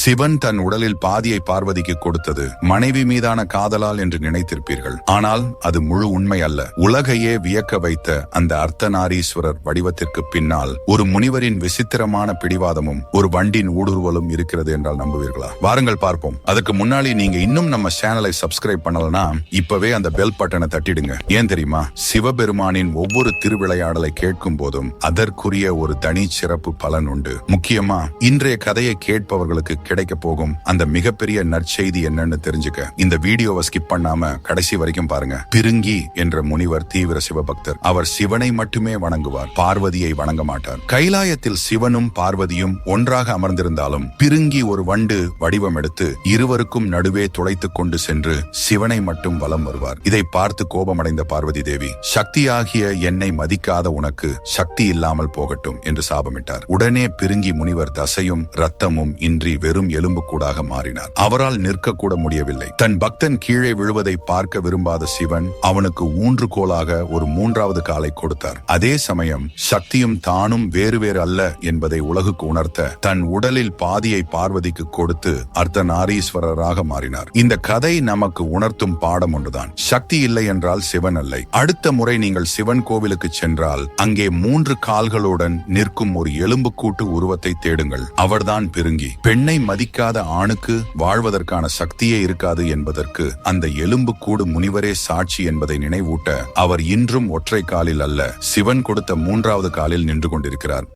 சிவன் தன் உடலில் பாதியை பார்வதிக்கு கொடுத்தது மனைவி மீதான காதலால் என்று நினைத்திருப்பீர்கள். ஆனால் அது முழு உண்மை அல்ல. உலகையே வியக்க வைத்த அந்த அர்த்தநாரீஸ்வரர் வடிவத்திற்கு பின்னால் ஒரு முனிவரின் விசித்திரமான பிடிவாதமும் ஒரு வண்டின் ஊடுருவலும் இருக்கிறது என்றால் நம்புவீர்களா? வாருங்கள் பார்ப்போம். அதுக்கு முன்னாடி நீங்க இன்னும் நம்ம சேனலை சப்ஸ்கிரைப் பண்ணலனா இப்பவே அந்த பெல் பட்டனை தட்டிடுங்க. ஏன் தெரியுமா? சிவபெருமானின் ஒவ்வொரு திருவிளையாடலை கேட்கும் போதும் அதற்குரிய ஒரு தனி சிறப்பு பலன் உண்டு. முக்கியமா இன்றைய கதையை கேட்பவர்களுக்கு கிடைக்க போகும் அந்த மிகப்பெரிய நற்செய்தி என்னன்னு தெரிஞ்சுக்க இந்த வீடியோவை ஸ்கிப் பண்ணாம கடைசி வரைக்கும் பாருங்க. பிருங்கி என்ற முனிவர் தீவிர சிவபக்தர். அவர் சிவனை மட்டுமே வணங்குவார், பார்வதியை வணங்க மாட்டார். கைலாயத்தில் சிவனும் பார்வதியும் ஒன்றாக அமர்ந்திருந்தாலும் பிருங்கி ஒரு வண்டு வடிவம் எடுத்து இருவருக்கும் நடுவே துளைத்துக் கொண்டு சென்று சிவனை மட்டும் வலம் வருவார். இதை பார்த்து கோபமடைந்த பார்வதி தேவி, சக்தியாகிய என்னை மதிக்காத உனக்கு சக்தி இல்லாமல் போகட்டும் என்று சாபமிட்டார். உடனே பிருங்கி முனிவர் தசையும் ரத்தமும் இன்றி வெறும் எலும்பு கூடாக மாறினார். அவரால் நிற்க கூட முடியவில்லை. தன் பக்தன் கீழே விழுவதை பார்க்க விரும்பாத சிவன் அவனுக்கு ஊன்றுகோலாக ஒரு மூன்றாவது காலை கொடுத்தார். அதே சமயம் சக்தியும் தானும் வேறு வேறு அல்ல என்பதை உலகுக்கு உணர்த்த தன் உடலில் பாதியை பார்வதிக்கு கொடுத்து அர்த்தநாரீஸ்வரராக மாறினார். இந்த கதை நமக்கு உணர்த்தும் பாடம் ஒன்றுதான். சக்தி இல்லை என்றால் சிவன் அல்ல. அடுத்த முறை நீங்கள் சிவன் கோவிலுக்கு சென்றால் அங்கே 3 கால்களுடன் நிற்கும் ஒரு எலும்புக்கூட்டு உருவத்தை தேடுங்கள். அவர்தான் பிருங்கி. பெண்ணை மதிக்காத ஆணுக்கு வாழ்வதற்கான சக்தியே இருக்காது என்பதற்கு அந்த எலும்புக்கூடு முனிவரே சாட்சி என்பதை நினைவூட்ட அவர் இன்றும் ஒற்றை காலில் அல்ல, சிவன் கொடுத்த 3வது காலில் நின்று கொண்டிருக்கிறார்.